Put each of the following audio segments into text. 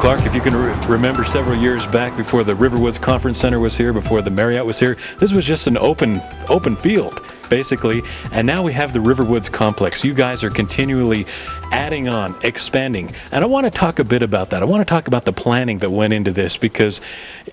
Clark, if you can remember several years back before the Riverwoods Conference Center was here, before the Marriott was here, this was just an open field, basically. And now we have the Riverwoods complex. You guys are continually adding on, expanding. And I want to talk a bit about that. I want to talk about the planning that went into this, because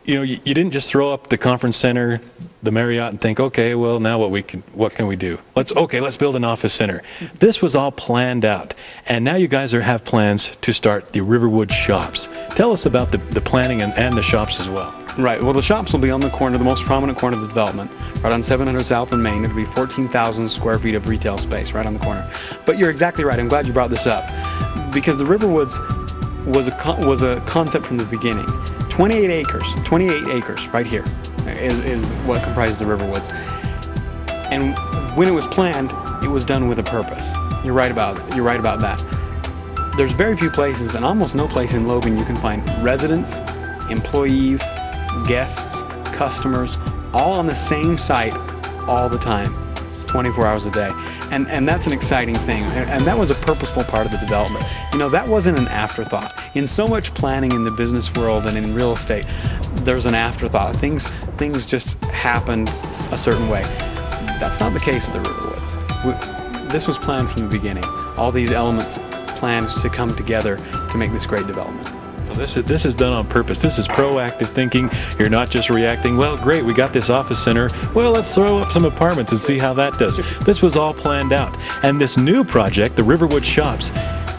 you didn't just throw up the conference center, the Marriott, and think, okay, well, now what can we do? Let's build an office center. This was all planned out, and now you guys have plans to start the Riverwoods Shoppes. Tell us about the planning and the shops as well. Right. Well, the shops will be on the corner, the most prominent corner of the development, right on 700 South and Main. It'll be 14,000 square feet of retail space right on the corner. But you're exactly right. I'm glad you brought this up, because the Riverwoods was a concept from the beginning. 28 acres right here is what comprises the Riverwoods. And when it was planned, it was done with a purpose. You're right about that. There's very few places, and almost no place in Logan, you can find residents, employees, guests, customers, all on the same site all the time, 24 hours a day. And that's an exciting thing. And that was a purposeful part of the development. That wasn't an afterthought. In so much planning in the business world and in real estate, there's an afterthought. Things just happened a certain way. That's not the case at the Riverwoods. This was planned from the beginning. All these elements planned to come together to make this great development. So this is done on purpose. This is proactive thinking. You're not just reacting, well, great, we got this office center. Well, let's throw up some apartments and see how that does. This was all planned out. And this new project, the Riverwoods Shoppes,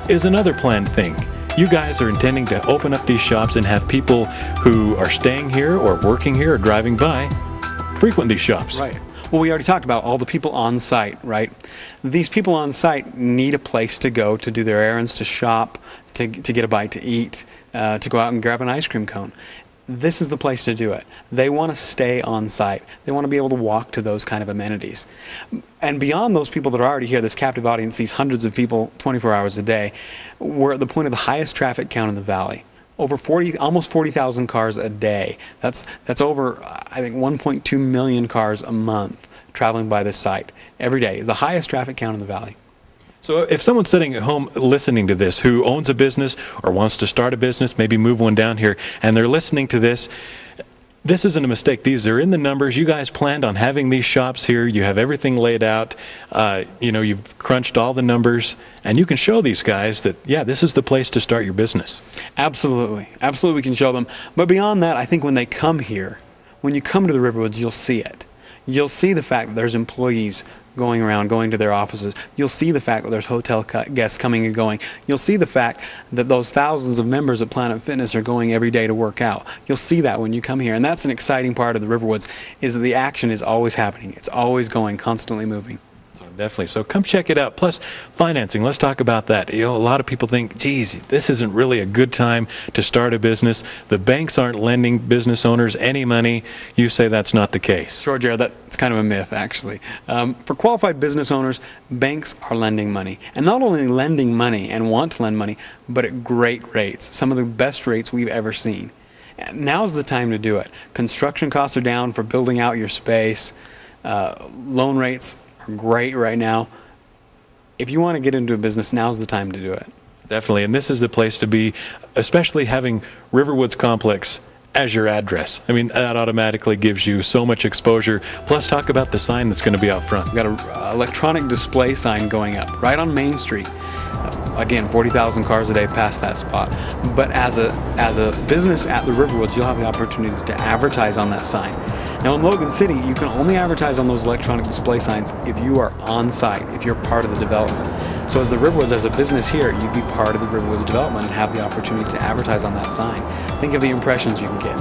is another planned thing. You guys are intending to open up these shops and have people who are staying here or working here or driving by frequent these shops. Right. Well, we already talked about all the people on site, right? These people on site need a place to go to do their errands, to shop, to get a bite to eat, to go out and grab an ice cream cone. This is the place to do it. They want to stay on site. They want to be able to walk to those kind of amenities. And beyond those people that are already here, this captive audience, these hundreds of people 24 hours a day, we're at the point of the highest traffic count in the valley. Over almost 40,000 cars a day. That's over, I think, 1.2 million cars a month traveling by this site every day. The highest traffic count in the valley. So if someone's sitting at home listening to this who owns a business or wants to start a business, maybe move one down here, and they're listening to this, this isn't a mistake. These are in the numbers. You guys planned on having these shops here. You have everything laid out. You've crunched all the numbers, and you can show these guys that, yeah, this is the place to start your business. Absolutely. Absolutely, we can show them. But beyond that, I think when they come here, when you come to the Riverwoods, you'll see it. You'll see the fact that there's employees going around, going to their offices. You'll see the fact that there's hotel guests coming and going. You'll see the fact that those thousands of members of Planet Fitness are going every day to work out. You'll see that when you come here. And that's an exciting part of the Riverwoods, is that the action is always happening. It's always going, constantly moving. Definitely. So come check it out. Plus, financing. Let's talk about that. A lot of people think, geez, this isn't really a good time to start a business. The banks aren't lending business owners any money. You say that's not the case. Sure, Jared. That's kind of a myth, actually. For qualified business owners, banks are lending money. And not only lending money and want to lend money, but at great rates. Some of the best rates we've ever seen. Now's the time to do it. Construction costs are down for building out your space. Loan rates are great right now. If you want to get into a business, now's the time to do it. Definitely, and this is the place to be, especially having Riverwoods Complex as your address. I mean, that automatically gives you so much exposure. Plus, talk about the sign that's going to be out front. We've got an electronic display sign going up right on Main Street. Again, 40,000 cars a day past that spot. But as a business at the Riverwoods, you'll have the opportunity to advertise on that sign. Now in Logan City, you can only advertise on those electronic display signs if you are on site, if you're part of the development. So as the Riverwoods, as a business here, you'd be part of the Riverwoods development and have the opportunity to advertise on that sign. Think of the impressions you can get.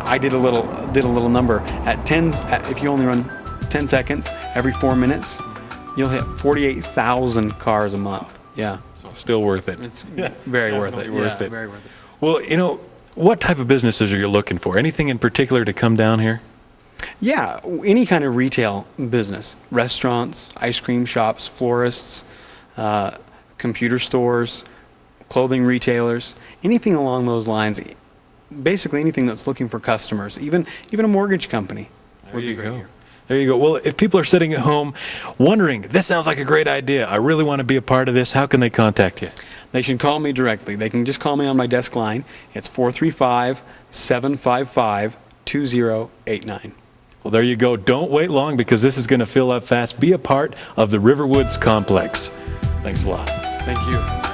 I did a little number at if you only run 10 seconds every 4 minutes, you'll hit 48,000 cars a month. Yeah. So still worth it. It's very worth it. Worth it. Very worth it. Well, what type of businesses are you looking for? Anything in particular to come down here? Yeah, any kind of retail business. Restaurants, ice cream shops, florists, computer stores, clothing retailers, anything along those lines. Basically anything that's looking for customers, even a mortgage company. There you go. There you go. Well, if people are sitting at home wondering, this sounds like a great idea, I really want to be a part of this, how can they contact you? They should call me directly. They can just call me on my desk line. It's 435-755-2089. Well, there you go. Don't wait long, because this is going to fill up fast. Be a part of the Riverwoods complex. Thanks a lot. Thank you.